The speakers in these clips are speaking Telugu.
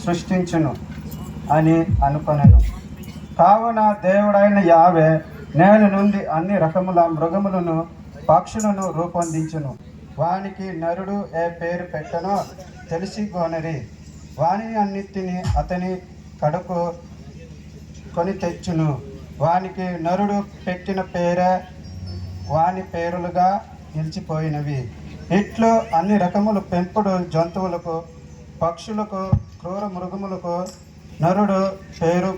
సృష్టించును అని అనుకొనెను. కావున దేవుడైన యావే నేల నుండి అన్ని రకముల మృగములను పక్షులను రూపొందించును. వానికి నరుడు ఏ పేరు పెట్టనో తెలిసికొనిరి. వానిని అన్నిటినీ అతని కడకు కొని తెచ్చును. వానికి నరుడు పెట్టిన పేరే వాని పేరులుగా నిలిచిపోయినవి. ఇట్లు అన్ని రకముల పెంపుడు జంతువులకు, పక్షులకు, క్రూర మృగములకు నరుడు పేరు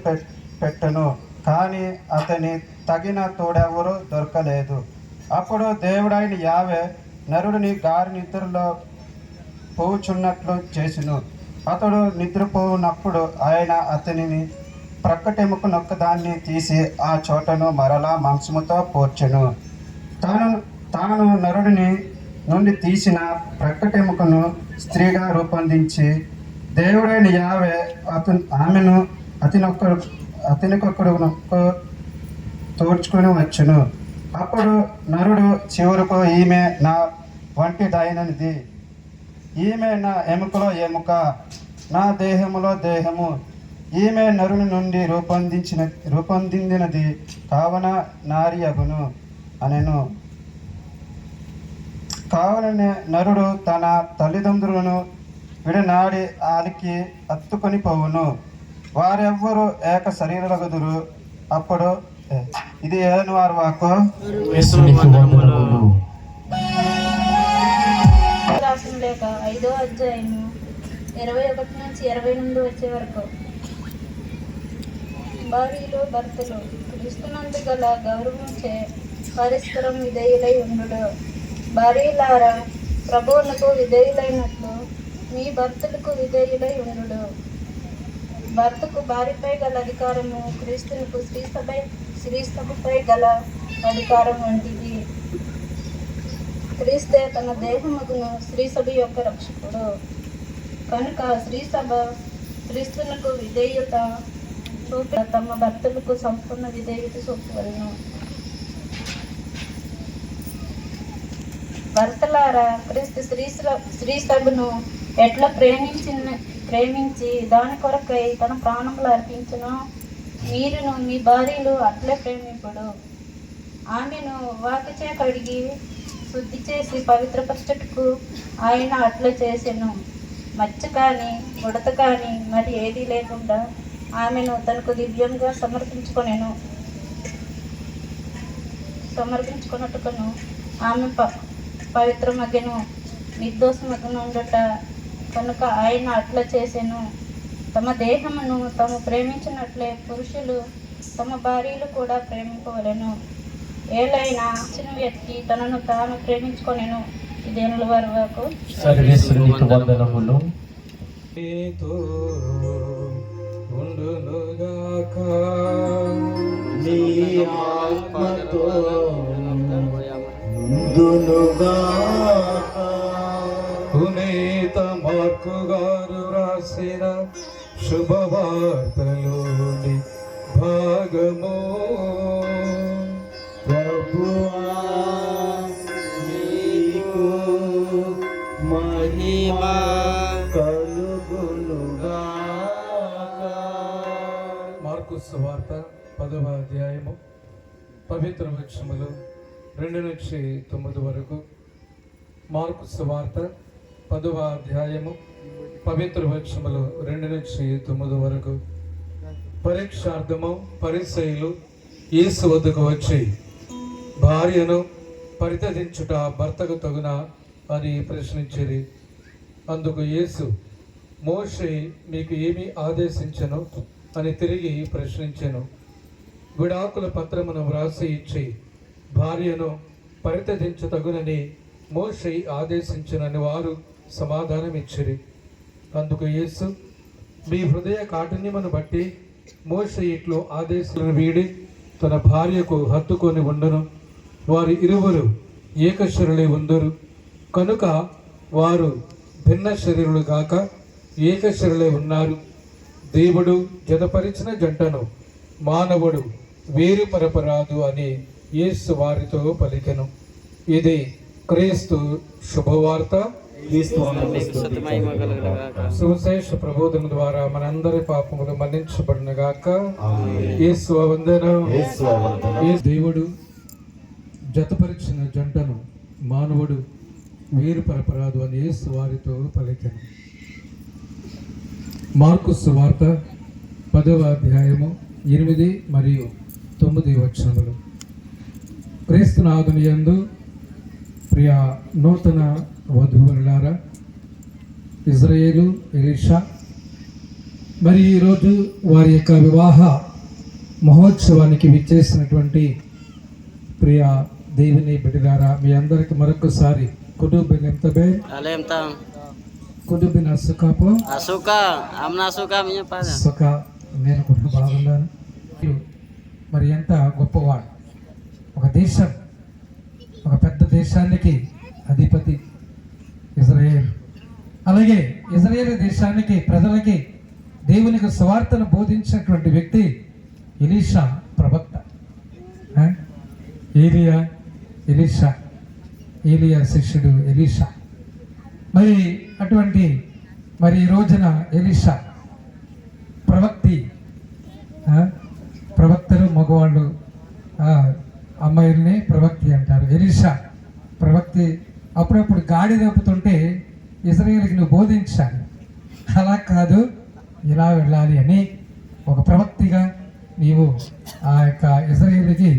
పెట్టెను. కానీ అతని తగిన తోడెవరు దొరకలేదు. అప్పుడు దేవుడైన యావే నరుడిని గారి నిద్రలో పోవుచున్నట్లు చేసెను. అతడు నిద్రపోవునప్పుడు ఆయన అతనిని ప్రక్కటెముక నొక్కదాన్ని తీసి ఆ చోటను మరలా మాంసముతో పోర్చెను. తాను నరుడిని నుండి తీసిన ప్రక్కటెముకను స్త్రీగా రూపొందించి దేవుడైన యావే ఆమెను అతనికొకడు తోడ్చుకొని వచ్చును. అప్పుడు నరుడు చివరకు ఈమె నా వంటిదైనది, ఈమె నా ఎముకలో ఎముక, నా దేహములో దేహము, ఈమె నరుని నుండి రూపొందినది కావున నారి అగును అనెను. కావున నరుడు తన తల్లిదండ్రులను విడనాడి ఆలికి అత్తుకొని పోవును. వారెవ్వరూ ఏక శరీరులగుదురు. అప్పుడు ఇది ఏలని వారు వాకు. రాసిన లేఖ 5వ అధ్యాయము 21 నుంచి 28 వచ్చే వరకు. భార్యలు భర్తలు క్రీస్తునందు గల గౌరవించే పరస్పరం విధేయులై ఉండు. భార్యలారా ప్రభువునకు విధేయులైనట్లు మీ భర్తలకు విధేయులై ఉండు. భర్తకు భార్యపై గల అధికారము క్రీస్తునకు శ్రీసభపై గల అధికారం వంటిది. క్రీస్తే తన దేహమును శ్రీసభ యొక్క రక్షకుడు కనుక శ్రీసభ క్రీస్తునకు విధేయత చూపి తమ భర్తలకు సంపూర్ణ విధేయత చూపవలను. భర్తలారా క్రీస్తు శ్రీసభను ఎట్లా ప్రేమించి దాని కొరకై తన ప్రాణములు అర్పించును, మీరును మీ భార్యలు అట్లే ప్రేమింపుడు. ఆమెను వాకిచే కడిగి శుద్ధి చేసి పవిత్రపరచుటకు ఆయన అట్లా చేసెను. మచ్చ కానీ ముడత కానీ మరి ఏదీ లేకుండా ఆమెను తనకు దివ్యంగా సమర్పించుకున్నట్టుకును ఆమె పవిత్రమగను నిర్దోషమగను ఉండట కనుక ఆయన అట్లా చేసెను. తమ దేహమును తాము ప్రేమించినట్లే పురుషులు తమ భార్యలు కూడా ప్రేమింపవలెను. ఏలైనా చిన్న వ్యక్తి తనను తాను ప్రేమించుకొనెను. ఇదేనుల వారి వరకు. పునీత మార్కు గారు రాసిన శుభవార్తలోని భాగము. ప్రభువా నీకు మహిమ కలుగునుగాక. మార్కు సువార్త 10వ అధ్యాయము పవిత్ర వచనములు 2 నుంచి 9 వరకు. మార్కు సువార్త 10వ అధ్యాయము పవిత్ర వచనములు 2 నుంచి 9 వరకు. పరీక్షార్థము పరిసయ్యులు యేసు వద్దకు వచ్చి భార్యను పరిత్యజించుట భర్తకు తగున అని ప్రశ్నించిరి. అందుకు యేసు మోషే మీకు ఏమి ఆదేశించెను అని తిరిగి ప్రశ్నించెను. విడాకుల పత్రమును వ్రాసి ఇచ్చి భార్యను పరిత్యజించు తగునని మోషే ఆదేశించునని వారు సమాధానం ఇచ్చిరి. అందుకు యేసు మీ హృదయ కాఠిన్యమును బట్టి మోషే ఇట్లు ఆదేశాలను వీడి తన భార్యకు హత్తుకొని ఉండును. వారి ఇరువురు ఏకశరీరులై ఉందురు కనుక వారు భిన్న శరీరులు గాక ఏకశరీరులై ఉన్నారు. దేవుడు జతపరిచిన జంటను మానవుడు వేరుపరపరాదు అని యేసు వారితో పలికెను. ఇది క్రీస్తు శుభవార్త. క్రీస్తు నామములో స్తుతి మహిమ కలుగును గాక. సువిశేష ప్రబోధన ద్వారా మనందరి పాపములు మన్నించబడిన గాక. యేసు వందనం. దేవుడు జతపరిచిన జంటను మానవుడు వేరుపరపరాదు అని యేసు వారితో పలికెను. మార్కు సువార్త 10వ అధ్యాయము 8 మరియు 9 వచనములు. క్రీస్తునాథుని యందు ప్రియ నూతన వధూవరులారా, ఇజ్రాయేలు, ఎలీషా మరి ఈరోజు వారి యొక్క వివాహ మహోత్సవానికి విచ్చేసినటువంటి ప్రియ దేవుని బిడ్డలారా, మీ అందరికి మరొకసారి కుటుంబం ఎంత బే Alem tam. కుటుంబిన సుఖాపో Asuka, amna suka minyak pada. సుఖ నేను కూడా బాగున్నాను. మరి ఎంత గొప్పవాడు, ఒక దేశం, ఒక పెద్ద దేశానికి అధిపతి ఇజ్రాయేల్. అలాగే ఇజ్రాయేల్ దేశానికి ప్రజలకి దేవునికి సువార్తను బోధించినటువంటి వ్యక్తి ఎలీషా ప్రవక్త. ఏలియా శిష్యుడు ఎలీషా. మరి అటువంటి మరి ఈ రోజున ఎలీషా ప్రవక్తలు మగవాళ్ళు అమ్మాయిల్ని ప్రవక్తి అంటారు. ఎలీషా ప్రవక్తి. అప్పుడప్పుడు గాడి తప్పుతుంటే ఇజ్రాయేల్కి నువ్వు బోధించాలి, అలా కాదు ఇలా వెళ్ళాలి అని ఒక ప్రవక్తిగా నీవు ఆ యొక్క ఇజ్రాయేల్కి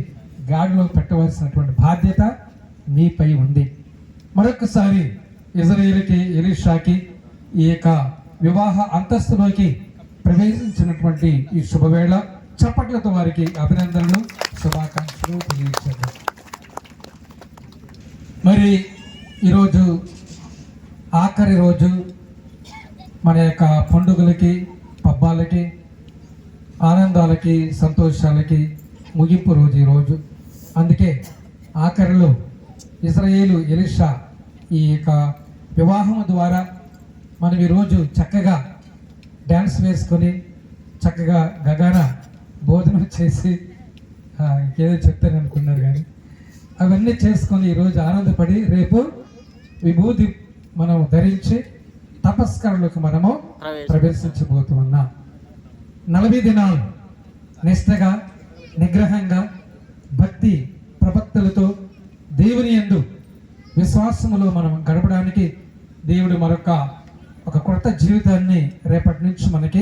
గాడిలో పెట్టవలసినటువంటి బాధ్యత నీపై ఉంది. మరొకసారి ఇజ్రాయేల్కి ఎలీషాకి ఈ యొక్క వివాహ అంతస్తులోకి ప్రవేశించినటువంటి ఈ శుభవేళ చప్పట్లతో వారికి అభినందనలు, శుభాకాంక్షలు తెలియజేశారు. మరి ఈరోజు ఆఖరి రోజు మన యొక్క పండుగలకి, పబ్బాలకి, ఆనందాలకి, సంతోషాలకి ముగింపు రోజు ఈరోజు. అందుకే ఆఖరిలో ఇజ్రాయేలు, ఎలీషా ఈ యొక్క వివాహం ద్వారా మనం ఈరోజు చక్కగా డ్యాన్స్ వేసుకొని చక్కగా గగాన భోజనం చేసి ఇంకేదో చెప్తాను అనుకున్నారు, కానీ అవన్నీ చేసుకొని ఈరోజు ఆనందపడి రేపు విభూతి మనం ధరించి తపస్కరణలోకి మనము ప్రవేశించబోతున్నాం. 40 దినాలు నిష్టగా, నిగ్రహంగా, భక్తి ప్రపత్తులతో దేవుని యందు విశ్వాసములో మనం గడపడానికి దేవుడు ఒక కొత్త జీవితాన్ని రేపటి నుంచి మనకి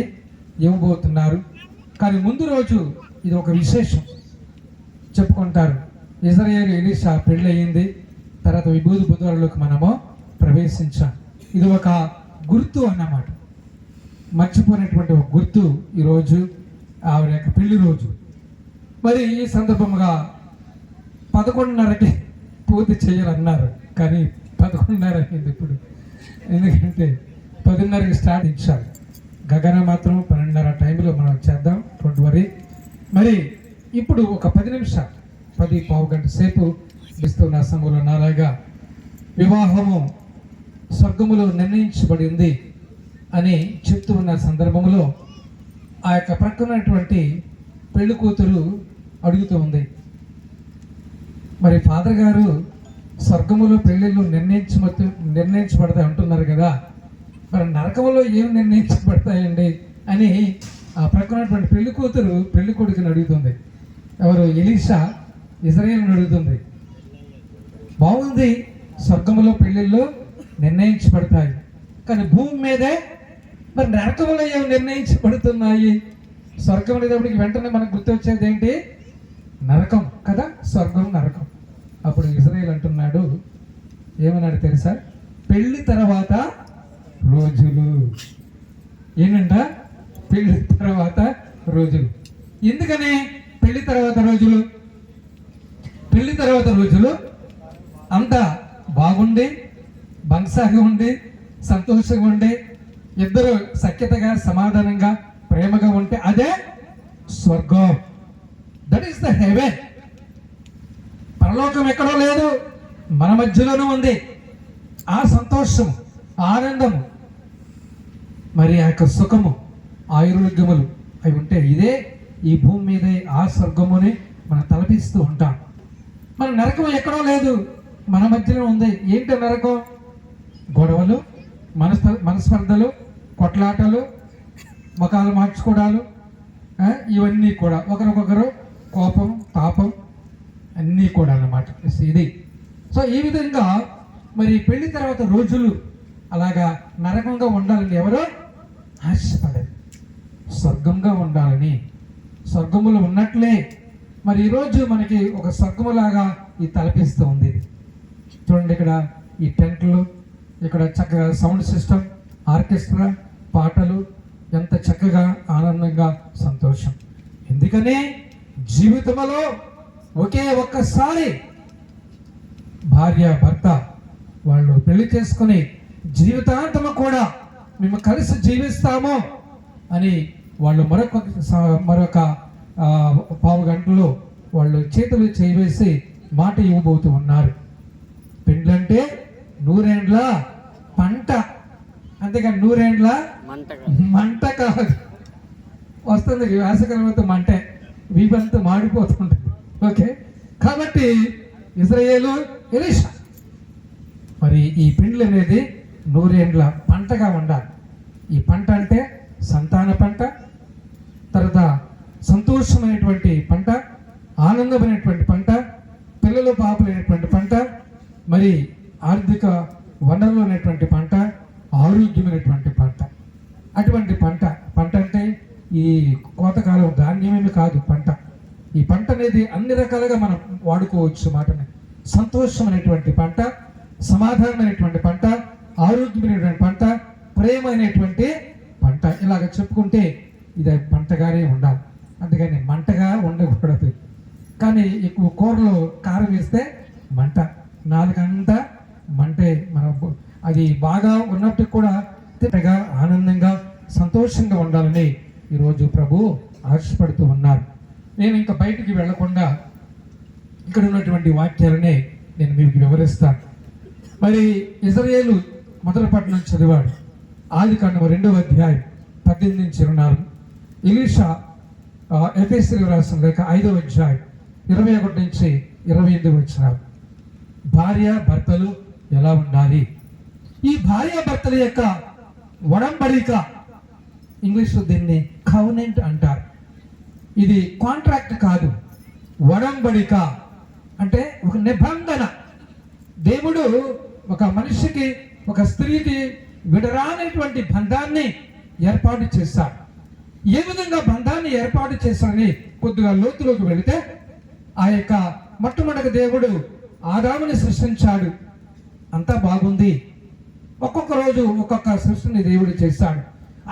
ఇవ్వబోతున్నారు. కానీ ముందు రోజు ఇది ఒక విశేషం చెప్పుకుంటారు. ఇజ్రాయేలు, ఎలీషా పెళ్ళి అయ్యింది, తర్వాత విభూతి బుధవారంలోకి మనము ప్రవేశించాం. ఇది ఒక గుర్తు అన్నమాట, మర్చిపోయినటువంటి ఒక గుర్తు. ఈరోజు ఆవిడ యొక్క పెళ్లి రోజు. మరి ఈ సందర్భంగా 11:30కి పూర్తి చేయాలన్నారు, కానీ 11:30 అయింది ఇప్పుడు. ఎందుకంటే 10:30కి స్టార్ట్ ఇచ్చారు. గగన మాత్రం 12:30 టైంలో మనం చేద్దాం, డోంట్ వరీ. మరి ఇప్పుడు ఒక 10 నిమిషాలు, 10-15 గంట సేపు ఇస్తున్న సమయంలో నాలాగా వివాహము స్వర్గములో నిర్ణయించబడింది అని చెప్తూ ఉన్న సందర్భంలో ఆ యొక్క ప్రక్కనటువంటి పెళ్లి కూతురు అడుగుతూ ఉంది, మరి ఫాదర్ గారు స్వర్గములో పెళ్ళిళ్ళు నిర్ణయించబడతాయి అంటున్నారు కదా, మరి నరకములో ఏం నిర్ణయించబడతాయండి అని ఆ ప్రక్కనటువంటి పెళ్లి కూతురు పెళ్లి కొడుకుని అడుగుతుంది. ఎవరు? ఎలీషా ఇజ్రాయేల్ని అడుగుతుంది. బాగుంది, స్వర్గములో పెళ్ళిళ్ళు నిర్ణయించబడతాయి, కానీ భూమి మీదే మరి నరకములో ఏమి నిర్ణయించబడుతున్నాయి? స్వర్గం అనేటప్పటికి వెంటనే మనకు గుర్తొచ్చేది ఏంటి? నరకం కదా, స్వర్గం నరకం. అప్పుడు ఇజ్రాయేల్ అంటున్నాడు, ఏమన్నాడు తెలుసా? పెళ్లి తర్వాత రోజులు. ఏంటంట? పెళ్లి తర్వాత రోజులు. ఎందుకని పెళ్లి తర్వాత రోజులు? పెళ్లి తర్వాత రోజులు అంతా బాగుండి, బంసాగా ఉండి, సంతోషంగా ఉండి, ఇద్దరు సఖ్యతగా, సమాధానంగా, ప్రేమగా ఉంటే అదే స్వర్గం. That is the heaven. పరలోకం ఎక్కడో లేదు, మన మధ్యలోనూ ఉంది. ఆ సంతోషం, ఆనందము, మరి ఆ యొక్క సుఖము, ఆయుర్వేద్యములు అవి ఉంటే ఇదే ఈ భూమి మీదే ఆ స్వర్గముని మనం తలపిస్తూ ఉంటాం. మన నరకం ఎక్కడో లేదు, మన మధ్యలో ఉంది. ఏంటి నరకం? గొడవలు, మనస్పర్ధలు, కొట్లాటలు, ముఖాలు మార్చుకోవడాలు, ఇవన్నీ కూడా ఒకరికొకరు కోపం, తాపం అన్నీ కూడా అన్నమాట ఇది. సో ఈ విధంగా మరి పెళ్లి తర్వాత రోజులు అలాగా నరకంగా ఉండాలని ఎవరో ఆశపడరు, స్వర్గంగా ఉండాలని, స్వర్గములో ఉన్నట్లే. మరి ఈరోజు మనకి ఒక స్వర్గములాగా ఈ తలపిస్తూ ఉంది. చూడండి, ఇక్కడ ఈ టెంట్లు, ఇక్కడ చక్కగా సౌండ్ సిస్టమ్, ఆర్కెస్ట్రా, పాటలు, ఎంత చక్కగా ఆనందంగా సంతోషం. ఎందుకనే జీవితంలో ఒకే ఒక్కసారి భార్య భర్త వాళ్ళు పెళ్లి చేసుకుని జీవితాంతము కూడా మేము కలిసి జీవిస్తాము అని వాళ్ళు మరొక పావు గంటలో వాళ్ళు చేతులు చేయవేసి మాట ఇవ్వబోతూ ఉన్నారు. పెండ్లంటే నూరేండ్ల పంట, అంతేకాని నూరేండ్ల మంట కాదు. వస్తుంది వేసవికాలంతో మంటే, వీపంతా మాడిపోతుంటుంది. ఓకే, కాబట్టి ఇజ్రాయేలు, ఎలీషా మరి ఈ పెండ్లు అనేది నూరేండ్ల పంటగా ఉండాలి. ఈ పంట అంటే సంతాన పంట, తర్వాత సంతోషమైనటువంటి పంట, ఆనందమైనటువంటి పంట, పిల్లలు పాపలైనటువంటి పంట, మరి ఆర్థిక వనరులు అనేటువంటి పంట, ఆరోగ్యమైనటువంటి పంట. అటువంటి పంట అంటే ఈ కోతకాలం ధాన్యమేమి కాదు పంట. ఈ పంట అనేది అన్ని రకాలుగా మనం వాడుకోవచ్చు మాటని. సంతోషమైనటువంటి పంట, సమాధానమైనటువంటి పంట, ఆరోగ్యమైనటువంటి పంట, ప్రేమ అయినటువంటి పంట. ఇలాగ చెప్పుకుంటే ఇది పంటగానే ఉండాలి, అందుకని మంటగా ఉండకూడదు. కానీ ఎక్కువ కూరలో కారం వేస్తే మంట, నాలుగంతా మంటే. మన అది బాగా ఉన్నట్టు కూడా తిట్టగా ఆనందంగా సంతోషంగా ఉండాలని ఈరోజు ప్రభు ఆశపడుతూ ఉన్నారు. నేను ఇంకా బయటికి వెళ్లకుండా ఇక్కడ ఉన్నటువంటి వాక్యాలనే నేను మీకు వివరిస్తాను. మరి ఇజ్రాయేలు మొదటి పట్టణం చదివాడు. ఆదికాండము 2వ అధ్యాయం 18-24. ఎలీషా ఎఫెసీయులకు రాసిన లేఖ 5వ అధ్యాయం 21-28 వచనాలు. భార్య భర్తలు ఎలా ఉండాలి? ఈ భార్య భర్తల యొక్క ఒడంబడిక, ఇంగ్లీష్లో దీన్ని కవెనెంట్ అంటారు. ఇది కాంట్రాక్ట్ కాదు, ఒడంబడిక అంటే ఒక నిబంధన. దేవుడు ఒక మనిషికి, ఒక స్త్రీకి విడరానటువంటి బంధాన్ని ఏర్పాటు చేశాడు. ఏ విధంగా బంధాన్ని ఏర్పాటు చేశాడని కొద్దిగా లోతులోకి వెళితే, ఆ యొక్క మొట్టమొదటి దేవుడు ఆదాముని సృష్టించాడు, అంతా బాగుంది. ఒక్కొక్క రోజు ఒక్కొక్క సృష్టిని దేవుడు చేశాడు.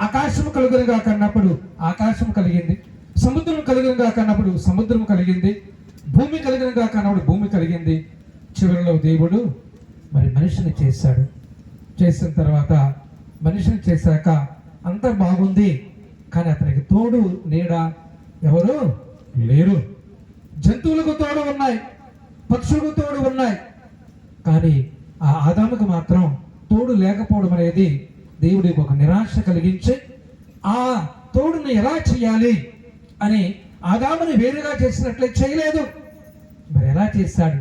ఆకాశం కలుగునుగా కన్నప్పుడు ఆకాశం కలిగింది, సముద్రం కలుగునుగా కన్నప్పుడు సముద్రం కలిగింది, భూమి కలుగునుగా కన్నప్పుడు భూమి కలిగింది. చివరిలో దేవుడు మరి మనిషిని చేశాడు. చేసిన తర్వాత మనిషిని చేశాక అంతా బాగుంది, కానీ అతనికి తోడు నీడ ఎవరు లేరు. జంతువులకు తోడు ఉన్నాయి, పక్షులకు తోడు ఉన్నాయి, కానీ ఆ ఆదాముకు మాత్రం తోడు లేకపోవడం అనేది దేవుడికి ఒక నిరాశ కలిగించి, ఆ తోడును ఎలా చేయాలి అని ఆదాముని వేరుగా చేసినట్లే చేయలేదు. మరి ఎలా చేశాడు?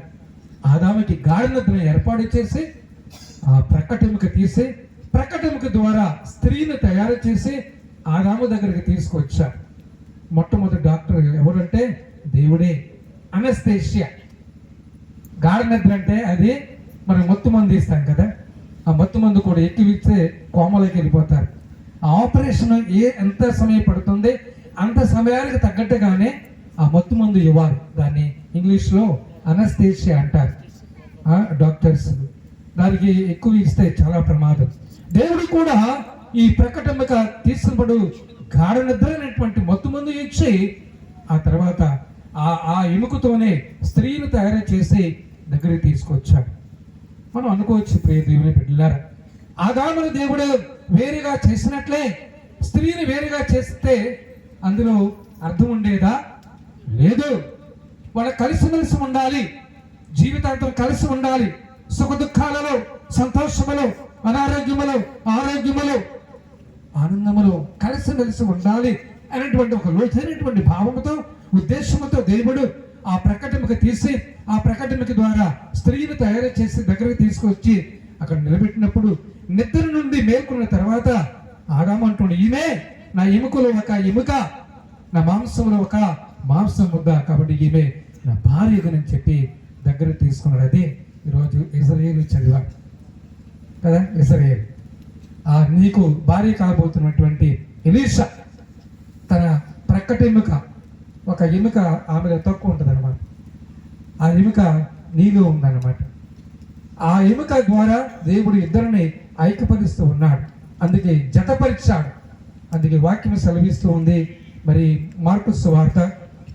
ఆదాముకి గాఢనిద్రను ఏర్పాటు చేసి, ఆ ప్రక్కటెముక తీసి, ప్రక్కటెముక ద్వారా స్త్రీని తయారు చేసి ఆదాము దగ్గరికి తీసుకొచ్చాడు. మొట్టమొదటి డాక్టర్ ఎవరంటే దేవుడే. అనస్థేషియా. గాఢనిద్ర అంటే అది మనం మత్తు మందు ఇస్తాం కదా, ఆ మత్తు మందు కూడా ఎక్కివిస్తే కోమలోకి వెళ్ళిపోతారు. ఆ ఆపరేషన్ ఎంత సమయం పడుతుంది, అంత సమయానికి తగ్గట్టుగానే ఆ మత్తు మందు ఇవ్వాలి. దాన్ని ఇంగ్లీష్లో అనస్థేషియా అంటారు డాక్టర్స్. దానికి ఎక్కువ ఇస్తే చాలా ప్రమాదం. దేవుడు కూడా ఈ ప్రకటనక తీసుకున్నప్పుడు గాఢ నిద్ర అనేటువంటి మత్తు మందు ఇచ్చి, ఆ తర్వాత ఆ ఎముకతోనే స్త్రీని తయారు చేసి దగ్గరికి తీసుకొచ్చాడు. మనం అనుకోవచ్చు, ప్రియ దేవుని బిడ్డలారా, ఆదామును దేవుడు వేరుగా చేసినట్లే స్త్రీని వేరుగా చేస్తే అందులో అర్థం ఉండేదా? లేదు. వాళ్ళు కలిసిమెలిసి ఉండాలి, జీవితాంతం కలిసి ఉండాలి. సుఖ దుఃఖాలలో, సంతోషములో, అనారోగ్యములో, ఆరోగ్యములో, ఆనందములో కలిసిమెలిసి ఉండాలి అనేటువంటి ఒక లోతైనటువంటి భావముతో, ఉద్దేశంతో దేవుడు ఆ ప్రకటనకు తీసి, ఆ ప్రకటనకి ద్వారా స్త్రీని తయారు చేసి దగ్గరికి తీసుకొచ్చి అక్కడ నిలబెట్టినప్పుడు నిద్ర నుండి మేల్కొన్న తర్వాత ఆదాము అంటుండే, ఈమె నా ఎముకలో ఒక ఎముక, నా మాంసంలో ఒక మాంసం ముద్ద, కాబట్టి ఈమె నా భార్యగా చెప్పి దగ్గర తీసుకున్నాడు. అదే ఈరోజు ఇజ్రాయేలు చదివాడు కదా. ఇజ్రాయేల్ నీకు భార్య కాబోతున్నటువంటి ఎలీషా తన ప్రక్కటి ఎముక, ఒక ఎముక ఆమెలో తక్కువ ఉంటుంది అనమాట, ఆ ఎముక నీలో ఉందన్నమాట. ఆ ఎముక ద్వారా దేవుడు ఇద్దరిని ఐక్యపరుస్తూ ఉన్నాడు, అందుకే జతపరిచాడు. అందుకే వాక్యం సెలవిస్తూ ఉంది. మరి మార్కు సువార్త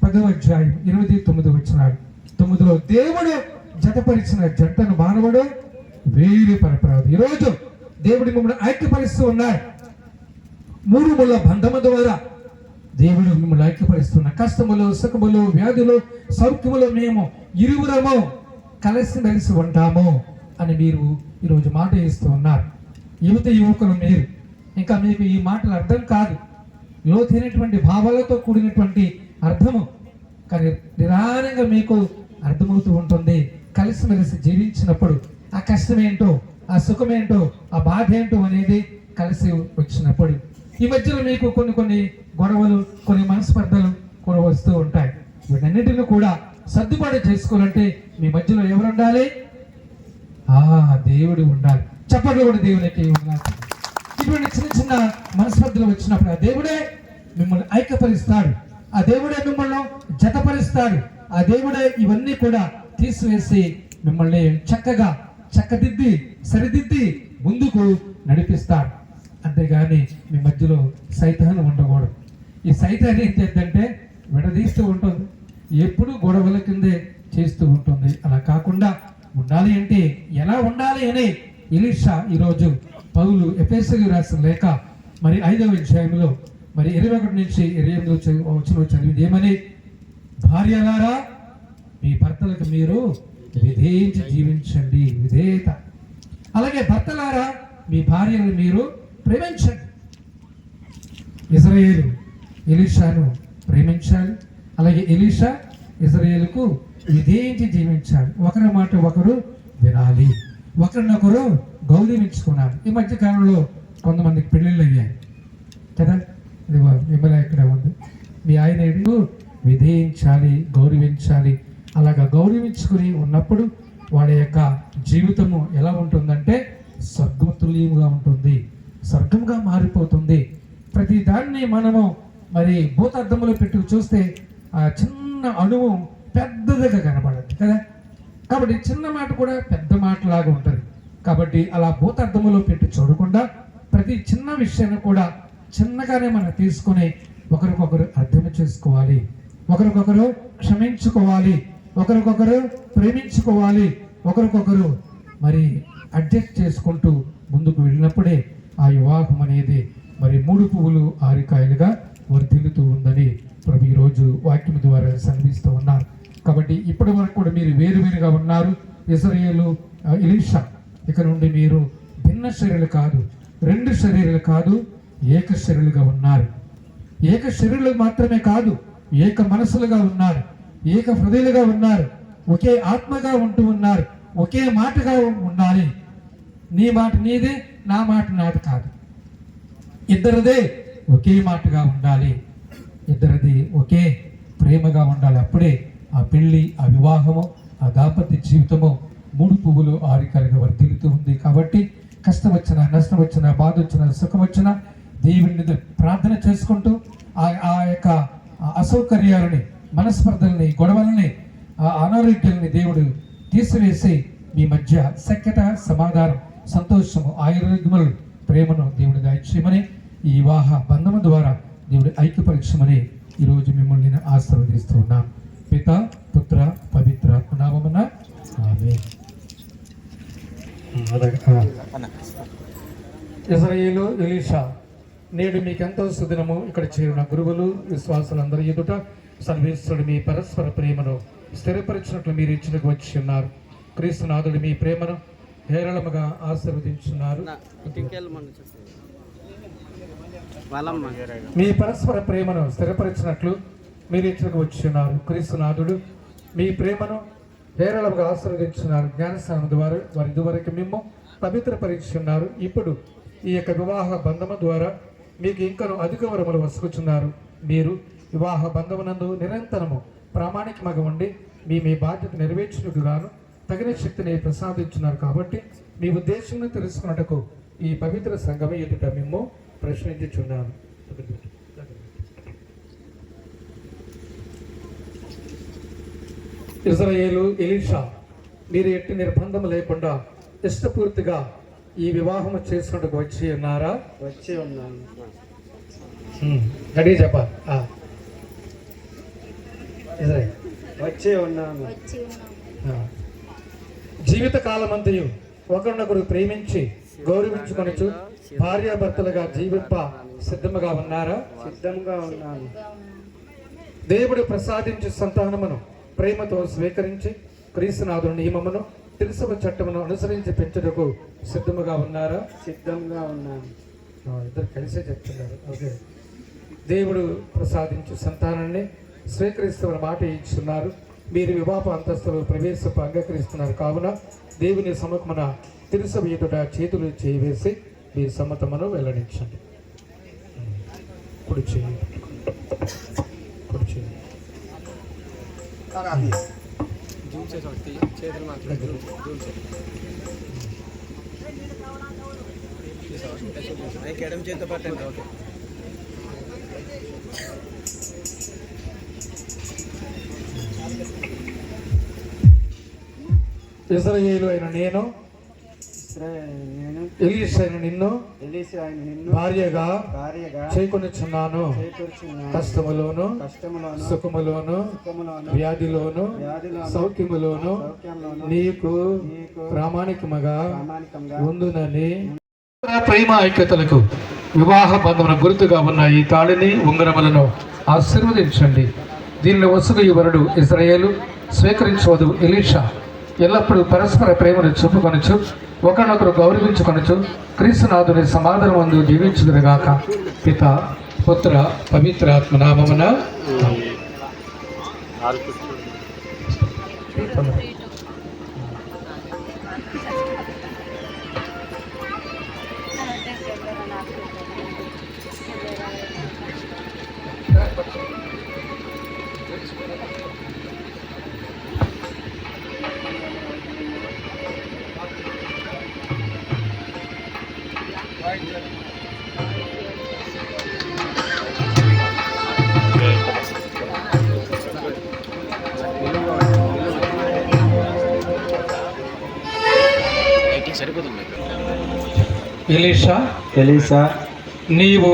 10వ అధ్యాయం 8-9 వచనాలు. 9లో దేవుడు జతపరిచిన జంటను మానవుడు వేరు పరపరాదు. ఈరోజు దేవుడు మిమ్మల్ని ఐక్యపరుస్తూ ఉన్నాడు. 3 ముళ్ళ బంధము ద్వారా దేవుడు మిమ్మల్ని ఐక్యపరుస్తున్న కష్టములు, సుఖములు, వ్యాధులు, సౌఖ్యములు మేము ఇరువురము కలిసిమెలిసి ఉంటాము అని మీరు ఈరోజు మాట ఇస్తూ ఉన్నారు. యువకులు మీరు, ఇంకా మీకు ఈ మాటలు అర్థం కాదు, లోతైనటువంటి భావాలతో కూడినటువంటి అర్థము, కానీ నిదానంగా మీకు అర్థమవుతూ ఉంటుంది. కలిసిమెలిసి జీవించినప్పుడు ఆ కష్టమేంటో, ఆ సుఖమేంటో, ఆ బాధ ఏంటో అనేది కలిసి వచ్చినప్పుడు ఈ మధ్యలో మీకు కొన్ని గొడవలు, కొన్ని మనస్పర్ధలు కూడా వస్తూ ఉంటాయి. వీటన్నిటిని కూడా సర్దుబాటు చేసుకోవాలంటే మీ మధ్యలో ఎవరు ఉండాలి? దేవుడు ఉండాలి. చప్పట్లు కూడా దేవునికి ఉండాలి. ఇటువంటి చిన్న మనస్పర్ధలు వచ్చినప్పుడు ఆ దేవుడే మిమ్మల్ని ఐక్యపరుస్తాడు, ఆ దేవుడే మిమ్మల్ని జతపరుస్తాడు, ఆ దేవుడే ఇవన్నీ కూడా తీసివేసి మిమ్మల్ని చక్కగా చక్కదిద్ది సరిదిద్ది ముందుకు నడిపిస్తాడు. అంతేగాని మీ మధ్యలో సైతాను ఉండకూడదు. ఈ సైతాన్ ఏం చేద్దంటే విడదీస్తూ ఉంటుంది, ఎప్పుడు గొడవల కిందే చేస్తూ ఉంటుంది. అలా కాకుండా ఉండాలి అంటే ఎలా ఉండాలి అని ఎలీషా ఈరోజు పౌలు ఎఫెసీయులకు రాసిన లేఖ మరి 5వ అధ్యాయంలో మరి 21-28 వచనం చదివింది ఏమని? భార్యలారా మీ భర్తలకు మీరు విధేయించి జీవించండి, విధేయత. అలాగే భర్తలారా మీ భార్యను మీరు ప్రేమించండి. ఇజ్రాయేలు ఎలీషాను ప్రేమించాలి, అలాగే ఎలీషా ఇజ్రాయేలుకు విధేయించి జీవించాలి. ఒకరి మాట ఒకరు వినాలి, ఒకరినొకరు గౌరవించుకున్నారు. ఈ మధ్య కాలంలో కొంతమందికి పెళ్ళిళ్ళు అయ్యాయి కదా. ఇది మిమ్మల్ని ఇక్కడ ఉంది, మీ ఆయన విధేయించాలి, గౌరవించాలి. అలాగా గౌరవించుకుని ఉన్నప్పుడు వాళ్ళ యొక్క జీవితము ఎలా ఉంటుందంటే స్వర్గతుల్యముగా ఉంటుంది, స్వర్గంగా మారిపోతుంది. ప్రతి దాన్ని మనము మరి భూతార్థంలో పెట్టి చూస్తే ఆ చిన్న అణువు పెద్దదిగా కనబడదు కదా. కాబట్టి చిన్న మాట కూడా పెద్ద మాటలాగా ఉంటుంది. కాబట్టి అలా భూతార్థంలో పెట్టి చూడకుండా ప్రతి చిన్న విషయాన్ని కూడా చిన్నగానే మనం తీసుకొని ఒకరికొకరు అర్థం చేసుకోవాలి, ఒకరికొకరు క్షమించుకోవాలి, ఒకరికొకరు ప్రేమించుకోవాలి, ఒకరికొకరు మరి అడ్జస్ట్ చేసుకుంటూ ముందుకు వెళ్ళినప్పుడే ఆ వివాహం అనేది మరి 3 పువ్వులు 6 కాయలుగా వర్ధిల్లుతూ ఉందని ప్రభు ఈరోజు వాక్యం ద్వారా సంధిస్తూ ఉన్నారు. కాబట్టి ఇప్పటి వరకు కూడా మీరు వేరువేరుగా ఉన్నారు. ఇజ్రాయేలు ఎలీషా, ఇక నుండి మీరు భిన్న శరీరాలు కాదు, 2 శరీరాలు కాదు, ఏక శరీరులుగా ఉన్నారు. ఏక శరీరులు మాత్రమే కాదు, ఏక మనసులుగా ఉన్నారు, ఏక హృదయాలుగా ఉన్నారు, ఒకే ఆత్మగా ఉంటూ ఉన్నారు, ఒకే మాటగా ఉండాలి. నీ మాట నీదే, నా మాట నాది కాదు, ఇద్దరిదే ఒకే మాటగా ఉండాలి, ఇద్దరిది ఒకే ప్రేమగా ఉండాలి. అప్పుడే ఆ పెళ్లి, ఆ వివాహము, ఆ దాంపత్య జీవితము 3 పువ్వులు 6 కాయలుగా వర్ధిల్లుతూ ఉంది. కాబట్టి కష్టం వచ్చినా, నష్టం వచ్చినా, బాధ వచ్చినా, సుఖం వచ్చినా దేవుని ప్రార్థన చేసుకుంటూ ఆ యొక్క అసౌకర్యాలని, మనస్పర్ధల్ని, గొడవలని, అనారోగ్యాలని దేవుడు తీసివేసి మీ మధ్య సఖ్యత, సమాధానం, సంతోషము, ఆయుర్వేదములు, ప్రేమను దేవుడు దయచేయమని, ఈ వివాహ బంధము ద్వారా దేవుడు ఐక్యపరచమని ఈరోజు మిమ్మల్ని నేను ఆశీర్వదిస్తూ ఉన్నాను. పిత, పుత్ర, పవిత్ర నామమున ఆమేన్. ఇజ్రాయేలు ఎలీషా, నేడు మీకెంతో సుదినము. ఇక్కడ చేరిన గురువులు, విశ్వాసులందరి ఎదుట సర్వేశ్వరుడు మీ పరస్పర ప్రేమను స్థిరపరిచినట్లు మీరు ఇచ్చినకు వచ్చి ఉన్నారు. క్రీస్తునాథుడు మీ ప్రేమను హేరళముగా ఆశీర్వదించున్నారు. మీ పరస్పర ప్రేమను స్థిరపరిచినట్లు మీరు ఇచ్చినకు వచ్చి ఉన్నారు. క్రీస్తునాథుడు మీ ప్రేమను హేరళముగా ఆశీర్వదించున్నారు. జ్ఞానస్నానం ద్వారా వారి ఇదివరకు మేము పవిత్రపరిచున్నారు. ఇప్పుడు ఈ యొక్క వివాహ బంధము ద్వారా మీకు ఇంకను అధిక వరములు వసుకుచున్నారు. మీరు వివాహ బంధమునందు నిరంతరము ప్రామాణికమగా ఉండి మీ బాధ్యత నెరవేర్చుటకు గాను తగిన శక్తిని ప్రసాదించున్నారు. కాబట్టి మీ ఉద్దేశంను తెలుసుకున్నట్టుకు ఈ పవిత్ర సంఘం ఎదుట మేము ప్రశ్నించుచున్నాను. ఇజ్రాయేలు ఎలీషా, మీరు ఎట్టి నిర్బంధం లేకుండా ఇష్టపూర్తిగా ఈ వివాహం చేసుకుంటూ వచ్చి ఉన్నారా? వచ్చి ఉన్నాను. గడి చెప్పాలి. ఇజ్రాయేల్ వచ్చి ఉన్నాను. వచ్చి ఉన్నాం. జీవిత కాలమంతయు ఒకరినొకరు ప్రేమించి గౌరవించుకొనచ్చు భార్యాభర్తలుగా జీవింప సిద్ధముగా ఉన్నారా? సిద్ధంగా ఉన్నాను. దేవుడు ప్రసాదించే సంతానమును ప్రేమతో స్వీకరించి క్రీస్తునాథుని నియమమును తెలుసవ చట్టమును అనుసరించి పెంచుటకు సిద్ధముగా ఉన్నారా? సిద్ధంగా ఉన్నాను. ఇద్దరు కలిసే చెప్తున్నారు. ఓకే. దేవుడు ప్రసాదించు సంతానాన్ని స్వీకరిస్తున్న మాట ఇచ్చున్నారు. మీరు వివాహ అంతస్తులు ప్రవేశపు అంగీకరిస్తున్నారు. కావున దేవుని సముఖమున తెలుసవ ఎదుట చేతులు చేయవేసి మీ సమ్మతమును వెల్లడించండి. కుడి చేయి, కుడి చేయి. ఇశ్రాయేలు అయిన నేను ఎలీషా అయిన నిన్ను భార్యగా చేకొనుచున్నాను. కష్టములోను సుఖములోను వ్యాధిలోను సౌఖ్యములోను నీకు ప్రామాణికముగా ఉండునని. ప్రేమ ఐక్యతలకు వివాహ బంధమున గుర్తుగా ఉన్న ఈ తాళిని ఉంగరములను ఆశీర్వదించండి. దీనిని వసుగు వరుడు ఇశ్రాయేలు, స్వీకరించవదు ఎలీషా ఎల్లప్పుడూ పరస్పర ప్రేమను చూపుకొనచ్చు ఒకరినొకరు గౌరవించుకొనచ్చు క్రీస్తునాథుని సమాధానమందు జీవించుదురుగాక. పిత పుత్ర పవిత్రాత్మ నామమున. ఎలీషా, నీవు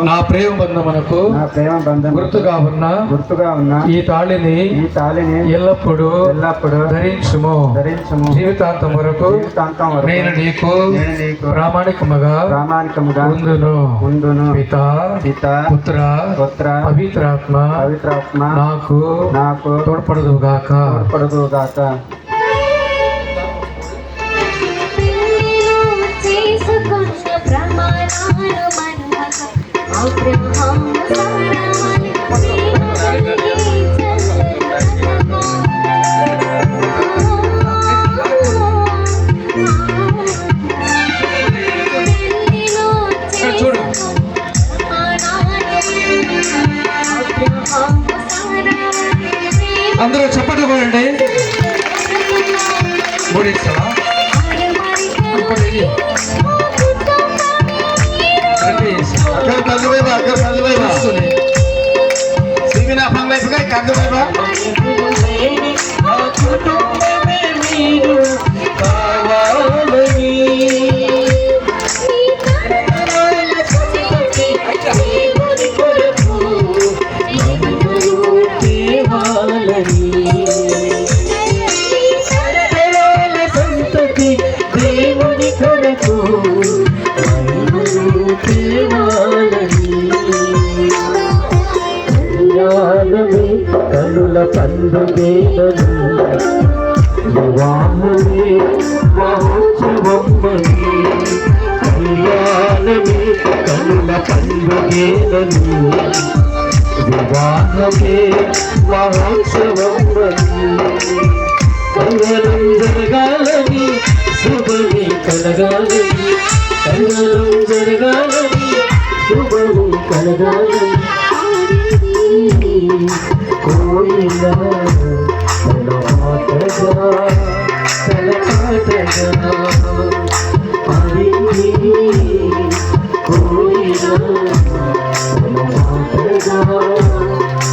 నా ప్రేమ బంధమునకు గుర్తుగా ఉన్న ఈ తాళిని ఎల్లప్పుడూ ధరించుము. జీవితాంతం వరకు నేను నీకు ప్రామాణికముగా ఉందును. పిత పుత్ర పవిత్రాత్మ నాకు తోడ్పడదుగాక. చూడు, అందరూ చప్పట్లు కొనండి. కనుల పండుగేలను వివాహమే మహోత్సవమని, కళ్యాణమే కనుల పండుగేలను వివాహమే మహోత్సవమని, కళ్యాణం జరగాలని శుభమే కలగాలని కళ్యాణం జరగాలని శుభమే కలగాలని కోయిల తన మాటగా తన పాటగా పాడింది కోయిల తన మాటగా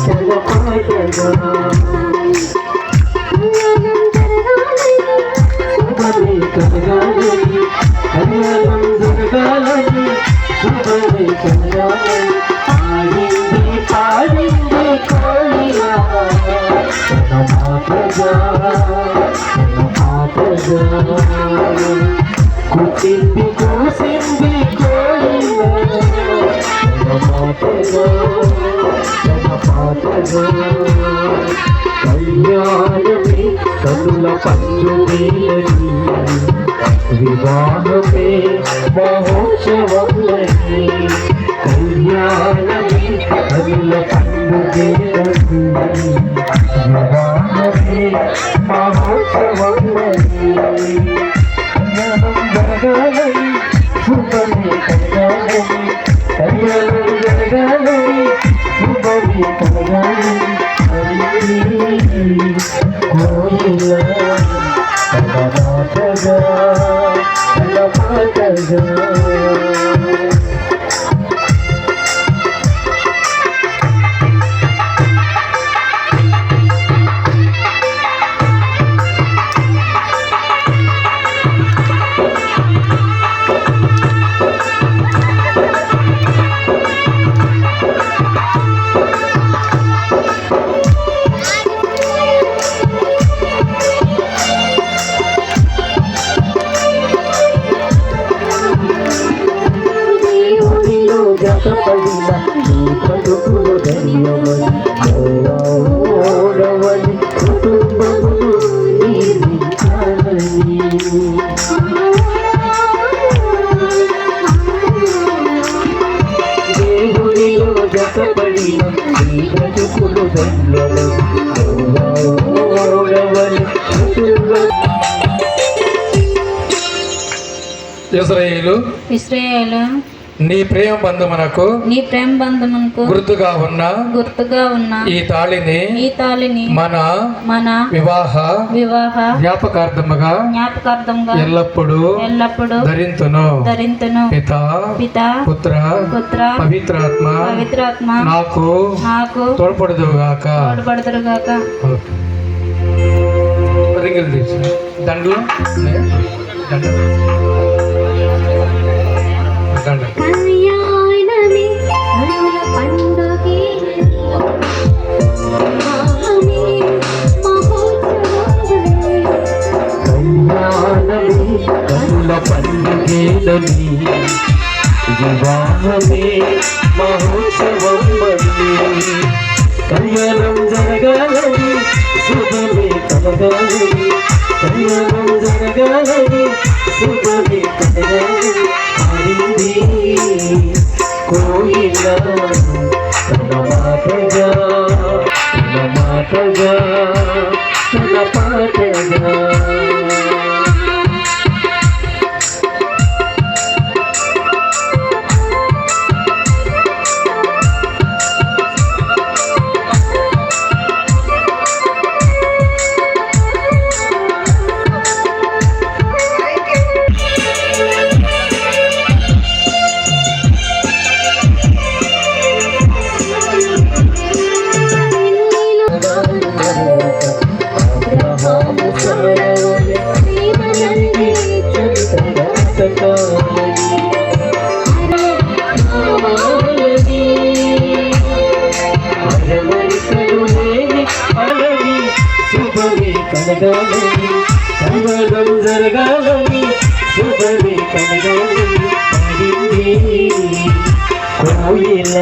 తన పాటగా శుభమే కలగాలని కళ్యాణం జరగాలని శుభమే కలగాలని పాడింది కోయిల తన మాటగా తన పాటగా కుట్టింది కోసింది కోయిల తన మాటగా తన పాటగా కళ్యాణమే కనుల పండుగలని వివాహమే మహోత్సవములని కళ్యాణమే కనుల పండుగలని వివాహమే మహోత్సవములని కళ్యాణం జరగాలని శుభమే కలగాలని కళ్యాణం జరగాలని శుభమే కలగాలని కోయిల తన మాటగా తన పాటగా జతపడిన నీ బ్రతుకులు ధన్యమని ఓడవని కుటుంబములు నీవించాలని దేవునిలో జతపడిన నీ బ్రతుకులు ధన్యమని ఓడవని కుటుంబం ఇశ్రాయేలు నీ ప్రేమ బంధమునకు గుర్తుగా ఉన్న ఈ తాళిని మన వివాహ జ్ఞాపకార్థముగా ఎల్లప్పుడూ ధరింతును పిత పుత్ర పవిత్రాత్మ నాకు తోడ్పడుదురుగాక. రింగులు తీసి దండలు కళ్యాణమే కనుల పండుగే కళ్యాణమే కనుల పండుగేలని వివాహమే మహోత్సవం కళ్యాణం జరగాలని శుభమే కలగాలని కళ్యాణం జరగాలని శుభమే కలగాలని పాడింది కోయిల తన మాటగా తన పాటగా కలగాలని సంగం జరగాలని శుభమే కలగాలని పాడింది కోయిల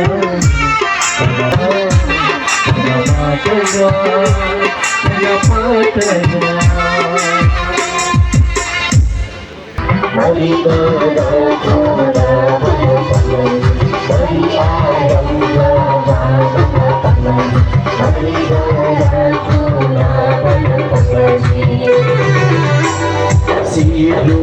తన మాటగా తన పాటగా See you.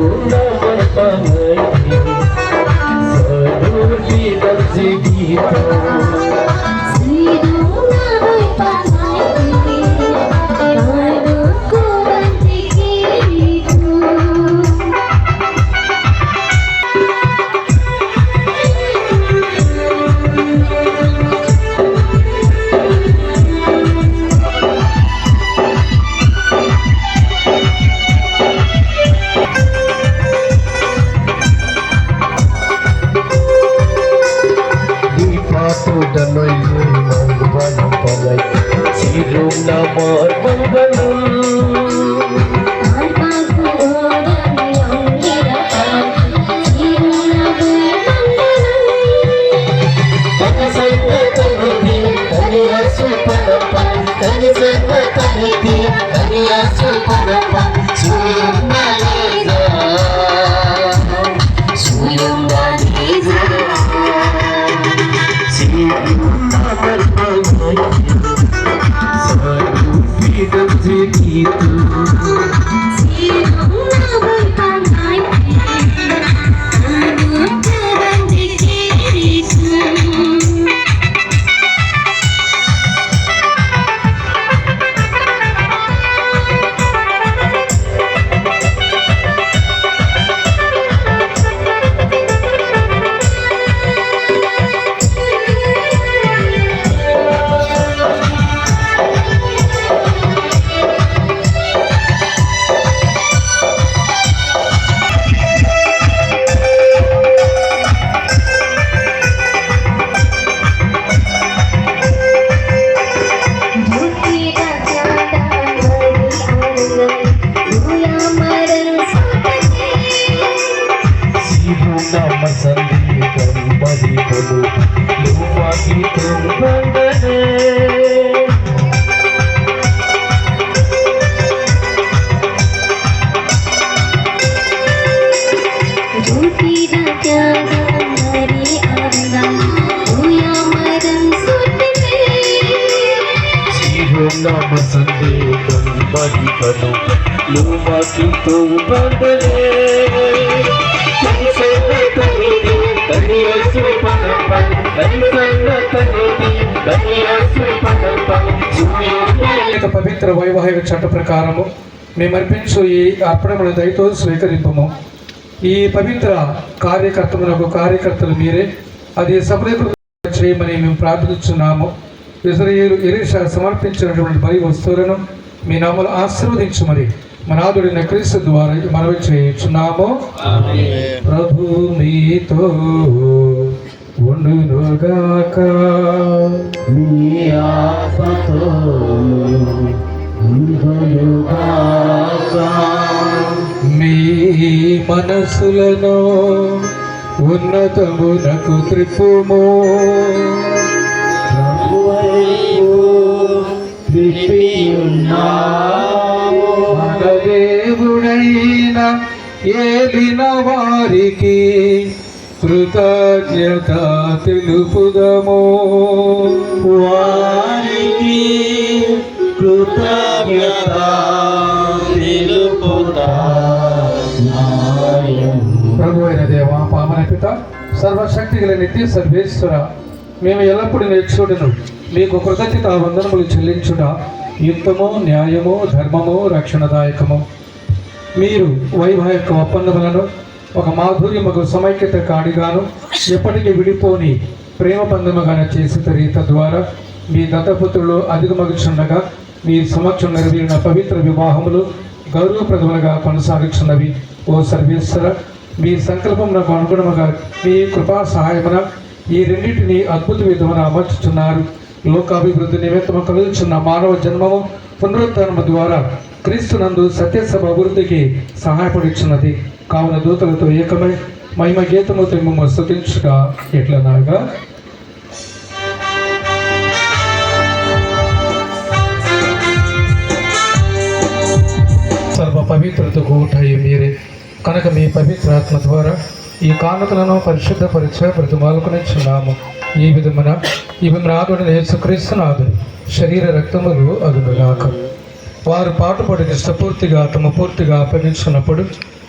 పవిత్ర వైవాహిక చట్ట ప్రకారము మేము అర్పించు ఈ అర్పణమును దయతో స్వీకరింపము. ఈ పవిత్ర కార్యకర్తలు మీరే అది సఫలీకృతం చేయమని మేము ప్రార్థించున్నాము. ఇశ్రాయేలు ఎలీషా సమర్పించినటువంటి బలి వస్తువులను మీ నామములో ఆశీర్వదించమని మనాథుడైన క్రీస్తు ద్వారా మనవి చేయుచున్నాము. ప్రభు మీతో ఉండునుగాక. మీ ఆత్మతోను ఉండునుగాక. మీ మనసులను ఉన్నతమునకు త్రిప్పుము. మన దేవుడైన ఏలిన వారికి కృతజ్ఞత తెలుపుదము. వారికి కృతజ్ఞత ప్రభు అయిన దేవ, పావన పిత, సర్వశక్తి గల నిత్య సర్వేశ్వర, మేము ఎల్లప్పుడూ నేర్చుకును మీకు కృతజ్ఞత వందనములు చెల్లించుట యుక్తము, న్యాయము, ధర్మము, రక్షణదాయకము. మీరు వైవాహిక ఒప్పందములను ఒక మాధుర్యముకు సమైక్యత కాడిగాను ఎప్పటికీ విడిపోని ప్రేమ బంధముగాను చేసిన రీత ద్వారా మీ దత్తపుత్రులు అధికమగుచుండగా మీ సమక్షం నెరవేరిన పవిత్ర వివాహములు గౌరవప్రదములుగా కొనసాగుచున్నవి. ఓ సర్వేశ్వర, మీ సంకల్పమునకు అనుగుణముగా మీ కృపా సహాయమున ఈ రెండింటిని అద్భుత విధమున అమర్చుచున్నారు. లోకాభివృద్ధి నిమిత్తము కలుగుచున్న మానవ జన్మము పునరుద్ధరణము ద్వారా క్రీస్తునందు సత్యసభ అభివృద్ధికి సహాయపడుచున్నది. కావున దూతలతో ఏకమై మహిమ గీతముతో మేము స్తుతించుట ఎట్లనగా, సర్వ పవిత్రతకు ఊటాయి మీరే కనుక మీ పవిత్రాత్మ ద్వారా ఈ కానుకలను పరిశుద్ధపరిచే బ్రతిమాలుకునిచున్నాము. ఈ విధమున ఆదుడిని యేసుక్రీస్తునాథుని శరీర రక్తములు అగునుగాక. వారు పాటుపడిన పూర్తిగా అప్పగించుకున్నప్పుడు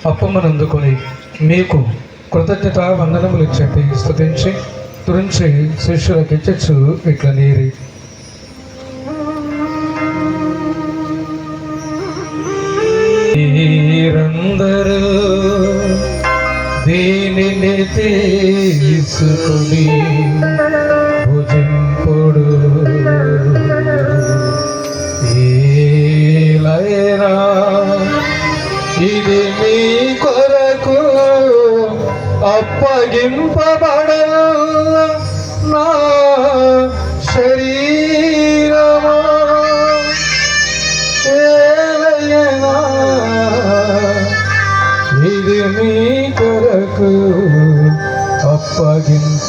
అప్పమ్మనందుకొని మీకు కృతజ్ఞత వందనములు చెప్పి స్తుతించి తురించి శిష్యులకు ఇచ్చచ్చు ఇట్లా నీరి మీరందరూ దీనిని తీసుకుని భుజింపుడు, ఏలైనా ఇది మీ కొరకు అప్పగింపబడన నా శరీరము. ఏలైనా ఇది మీ కొరకు అప్పగింపబడనున్న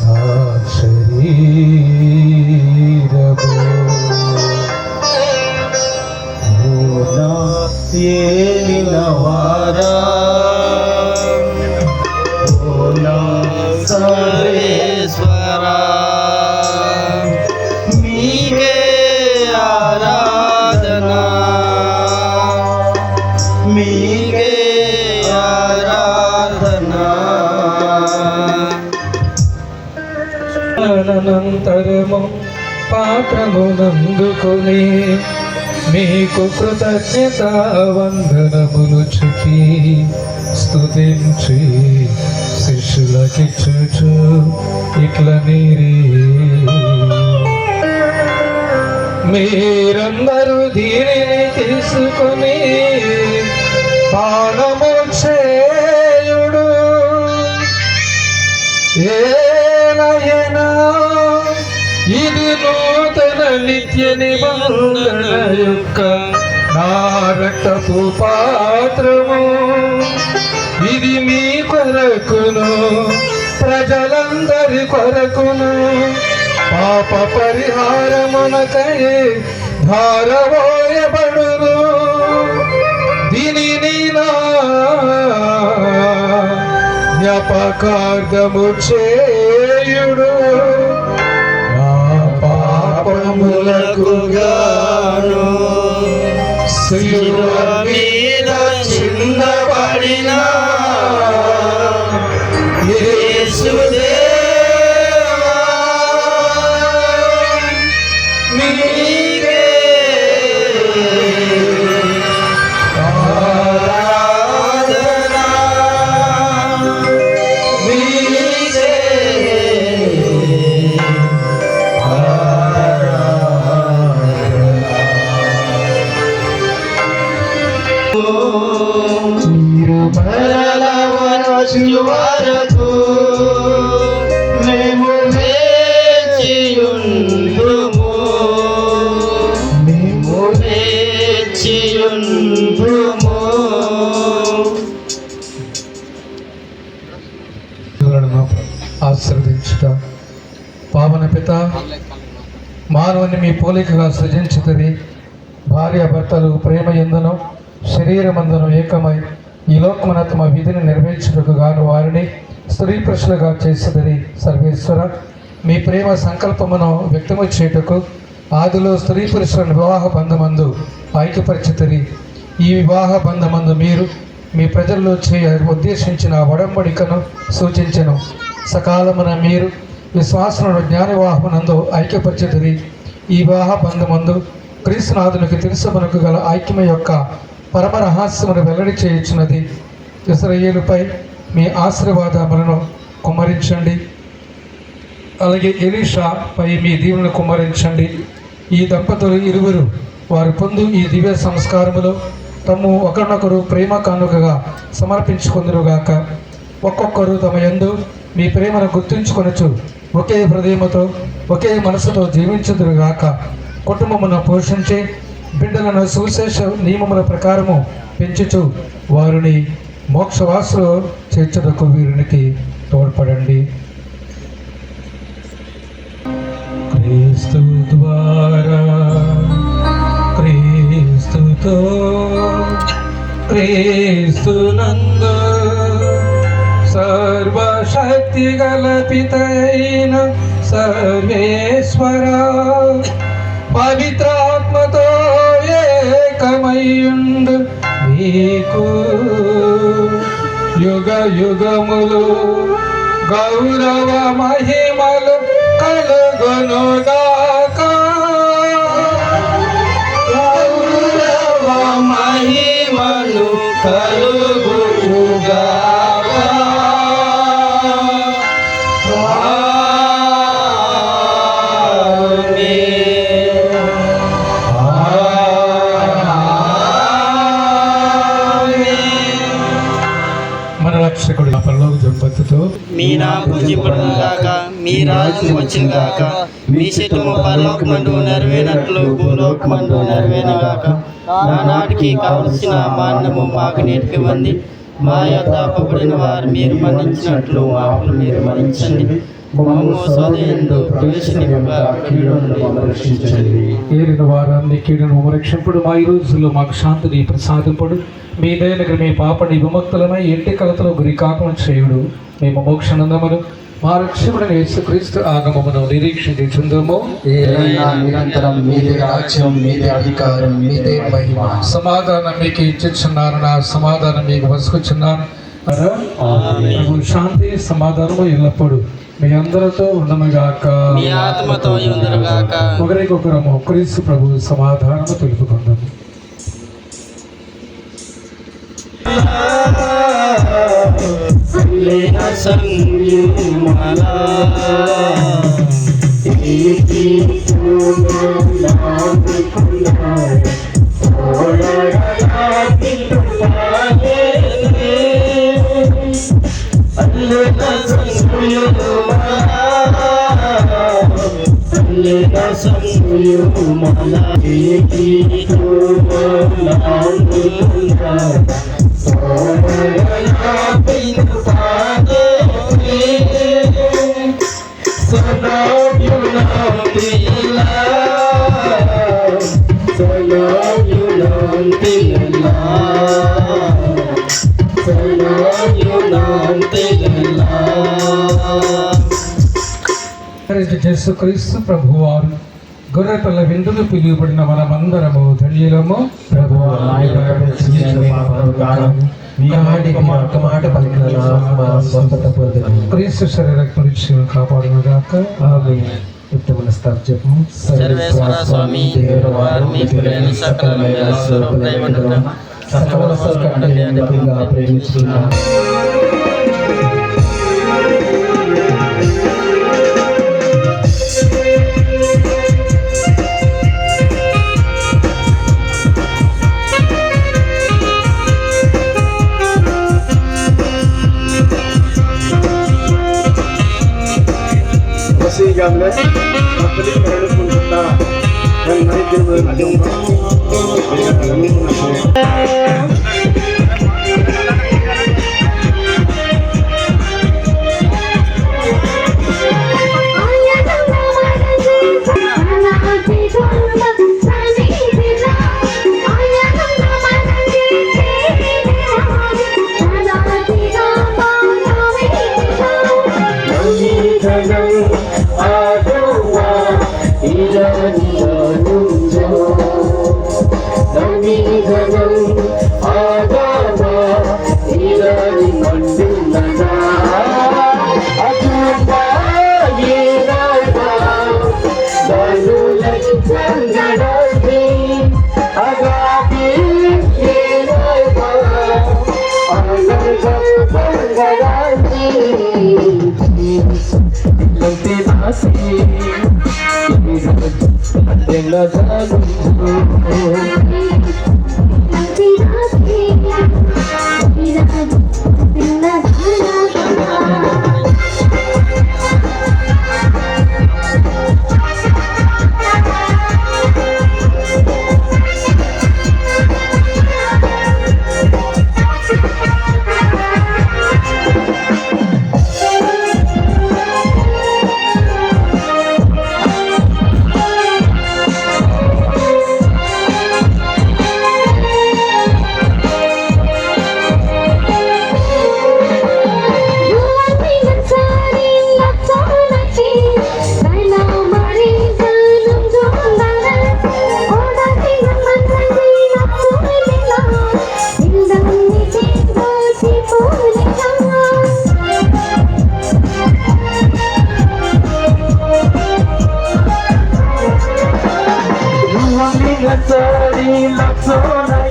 నా శరీరము. ఏలినవారా ఓ నా సర్వేశ్వరా మీకే ఆరాధనా, మీకే ఆరాధనా. అనంతరము పాత్రమునందుకొని మీకు కృతజ్ఞత వందనములు చెప్పి స్తుతించి శిష్యులకిచ్చుచు ఇట్ల నీరి, మీరందరూ దీనిని తీసుకొని పానము చేయుడు. ఏలయనా ఇది నూతన నిత్య నిబంధన యొక్క నా రక్తపు పాత్రము. ఇది మీ కొరకును ప్రజలందరి కొరకును పాప పరిహారమునకై ధారవోయబడును. దీనిని నా జ్ఞాపకార్థము చేయుడు. పాపములకు గాను శిలువ మీద చిందబడిన యేసుదేవా నీకే ఆరాధనా, నీకే వరకు మేము వేచియుందుము, మేము వేచియుందుము. ఆశీర్వదించుట. పావన పిత, మానవుని మీ పోలికగా సృజించుతుంది. భార్య భర్తలు ప్రేమ ఎందును శరీరమందును ఏకమై ఈ లోకమున తమ విధిని నెరవేర్చుటకు గాను వారిని స్త్రీ పురుషులుగా చేసేదని సర్వేశ్వర, మీ ప్రేమ సంకల్పమును వ్యక్తము చేయుటకు ఆదిలో స్త్రీ పురుషులను వివాహ బంధమందు ఐక్యపరిచితిరి. ఈ వివాహ బంధమందు మీరు మీ ప్రజల్లో ఉద్దేశించిన ఒడంబడికను సూచించెను. సకాలమున మీరు విశ్వాసమును జ్ఞానవివాహమునందు ఐక్యపరిచితిరి. ఈ వివాహ బంధమందు క్రీస్తునాథునికి తెలుసుమనకు గల ఐక్యమ యొక్క పరమ రహస్యమును వెల్లడి చేయుచున్నది. ఇశ్రాయేలుపై మీ ఆశీర్వాదములను కుమ్మరించండి. అలాగే ఎలీషాపై మీ దీవెనలు కుమ్మరించండి. ఈ దంపతులు ఇరువురు వారు పొందు ఈ దివ్య సంస్కారములో తమ్ము ఒకరినొకరు ప్రేమ కానుకగా సమర్పించుకుందురుగాక. ఒక్కొక్కరు తమ యందు మీ ప్రేమను గుర్తుంచుకొనొచ్చు ఒకే హృదయముతో ఒకే మనసుతో జీవించుదురుగాక. కుటుంబమును పోషించి బిడ్డలను సువిశేష నియమముల ప్రకారము పెంచుచు వారిని మోక్షవాసులు చేర్చుటకు వీరికి తోడ్పడండి. క్రీస్తు ద్వారా క్రీస్తుతో క్రీస్తునందు సర్వశక్తి గల పితైన సర్వేశ్వర పవిత్రాత్మతో ఏకమయ్యుండు మీకు యుగ యుగములు గౌరవ మహిమలు కలుగునుగాక. గౌరవ మహిమలు కలుగునుగాక. మన రక్షకుడు పరలోక జంపతితో మీ నామం పూజింపబడుగాక, మీ రాజ్యం వచ్చినగాక, మీ చిత్తము పరలోకమందు నెరవేరినట్లు భూలోకమందు నెరవేరుగాక. నానాటికి కావలసిన మాన్యము మాకు నేటికి వంది, మా యొద్ద అప్పబడిన వారు మీరు మన్నించినట్లు మాకు మీరు మన్నించండి. మమ్ము సోదయందు ప్రవేశింపగా కీడు నుండి మమ్మల్ని రక్షించండి. ఏలిన వారాన్ని కీడును రక్షింపుడు. మా ఈ రోజుల్లో మాకు శాంతిని ప్రసాదింపుడు. మీ దయనకు మీ పాపని విముక్తులమై ఇంటి కలతలో గురి కాకుండా చేయుడు. మేము మోక్షానందమును మా రక్షకుడైన యేసుక్రీస్తు ఆగమమును నిరీక్షించుచుందుము. నిరంతరం మీదే రాజ్యం, మీదే అధికారం, మీదే మహిమ. సమాధానం మీకు ఇచ్చుచున్నాను, నా సమాధానం మీకు వసుకుచున్నాను. ప్రభు శాంతి సమాధానము ఎల్లప్పుడూ మీ అందరితో ఉండనుగాక. మీ ఆత్మతో ఉండుగాక. ఒకరికొకరము క్రీస్తు ప్రభు సమాధానము తెలుపుకుందాము. యేసుక్రీస్తు ప్రభు వారు గొర్రెపిల్ల విందులు పిలువబడిన మనమందరము ధన్యులము. ప్రభు క్రీస్తు శరీరక్తులు కాపాడుగాక. ఉత్తమ స్థాపము సర్వేశ్వర స్వామి దేవుడు వారు మీకు లేని సకల స్వరూపమైనటువంటి సకల సకలంగా ప్రేమిస్తున్నారు. gamle kapli meru punta dan mari kita berjumpa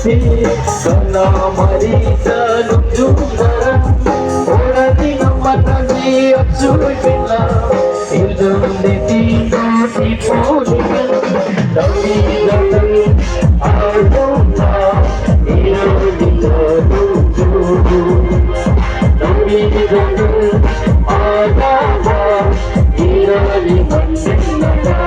सी गना मरी चलू जुंदरा ओरा दिन मननी अचुल बिना इल्दुंदी तीनो टिपोलिगन दमी दतन आदुना इरोदी दुदु दमी दतन आदावा इरोदी बंदिनदा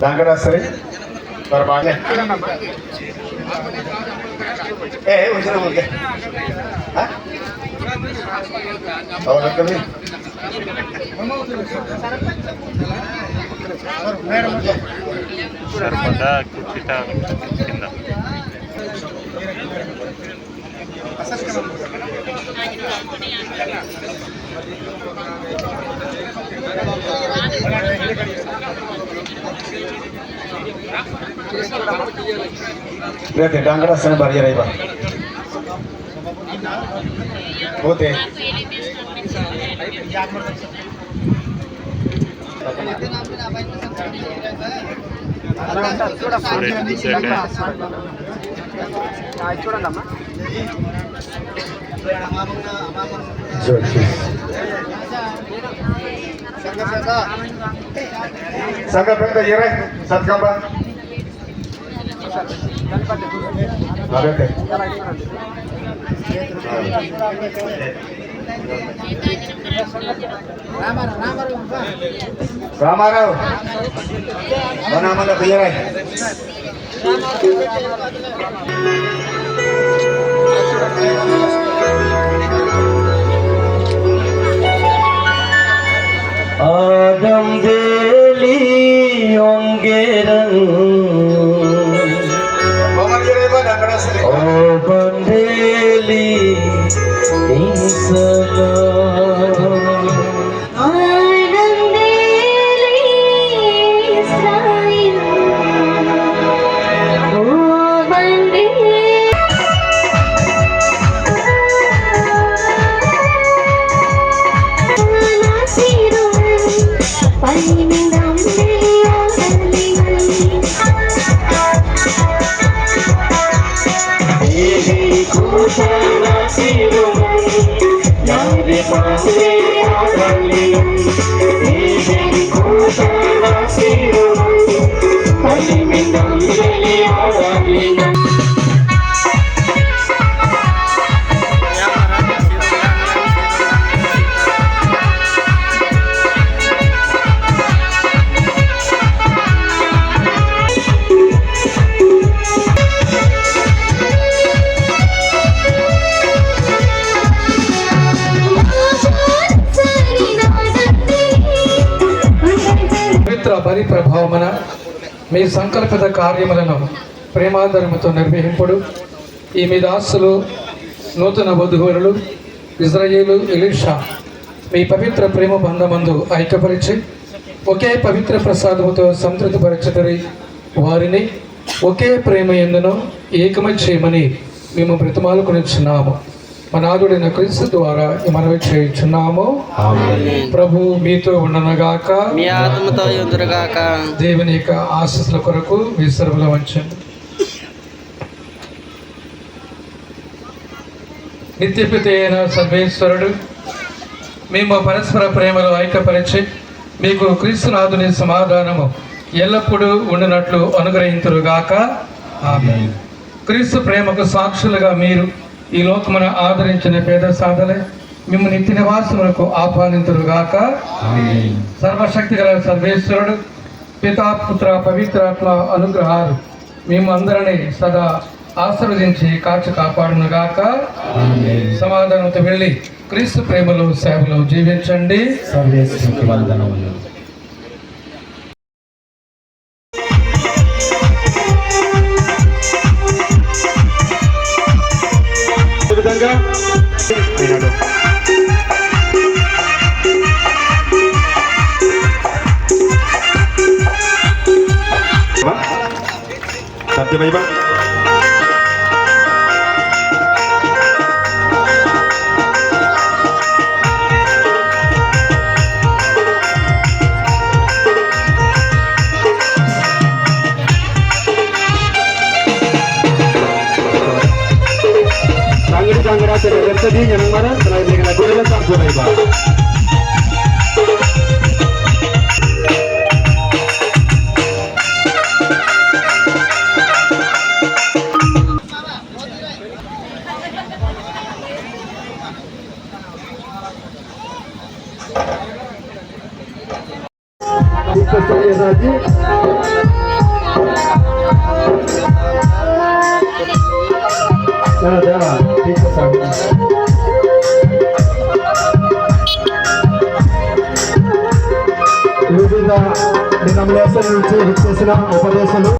దంగరాశ్రీ మరి బాగా వచ్చిన ఊరికే అవునండి సరిపడా కుర్చీట కింద రేతే డాంగరాసన బరియర్ అయిబా పోతే సంగ పెద్ద ఇరవై సత్కంబ రామారావు మన బియ్యరాయ్ आदम बेली ओंगेरन ओ बंदेली इंसला ప్రభావమున మీ సంకల్పిత కార్యములను ప్రేమాదరముతో నిర్వహింపుడు. ఈ మీ దాసులు నూతన వధువరులు ఇజ్రాయేలు ఎలీషా మీ పవిత్ర ప్రేమ బంధమందు ఐక్యపరిచి ఒకే పవిత్ర ప్రసాదముతో సంతృప్తిపరచదరి వారిని ఒకే ప్రేమ యందును ఏకమై చేయమని మేము బ్రతిమాలుకొనిచున్నాము. మనాథుడైన క్రీస్తు ద్వారా ఈ మనవి చేయుచున్నాము. ప్రభు మీతో ఉండనగాక, మీ ఆత్మతో ఉందురుగాక. దేవుని యొక్క ఆశీస్సుల కొరకు మీ సర్వలో వంచండి. నిత్యపిత అయిన సర్వేశ్వరుడు మేము పరస్పర ప్రేమలో ఐక్యపరిచి మీకు క్రీస్తునాథుని సమాధానము ఎల్లప్పుడూ ఉండినట్లు అనుగ్రహింతురుగాక. ఆమేన్. క్రీస్తు ప్రేమకు సాక్షులుగా మీరు ఈ లోకమును ఆదరించిన పేద సాధలే మిమ్ము నిత్య నివాసములకు ఆహ్వానింతురుగాక. సర్వశక్తి గల సర్వేశ్వరుడు పితా పుత్ర పవిత్రాత్మ అనుగ్రహాలు మేము అందరినీ సదా ఆశీర్వదించి కాచి కాపాడునుగాక. సమాధానంతో వెళ్ళి క్రీస్తు ప్రేమలో సేవలో జీవించండి. సర్వేశ్వరునికి వందనములు. విధంగా సత్యమైవ Sangera terhadap tadi yang mana selain dengan lagu dalam tak boleh bah. Kita saya lagi. వివిధ డినామినేషన్ నుంచి ఇచ్చేసిన ఉపదేశాలు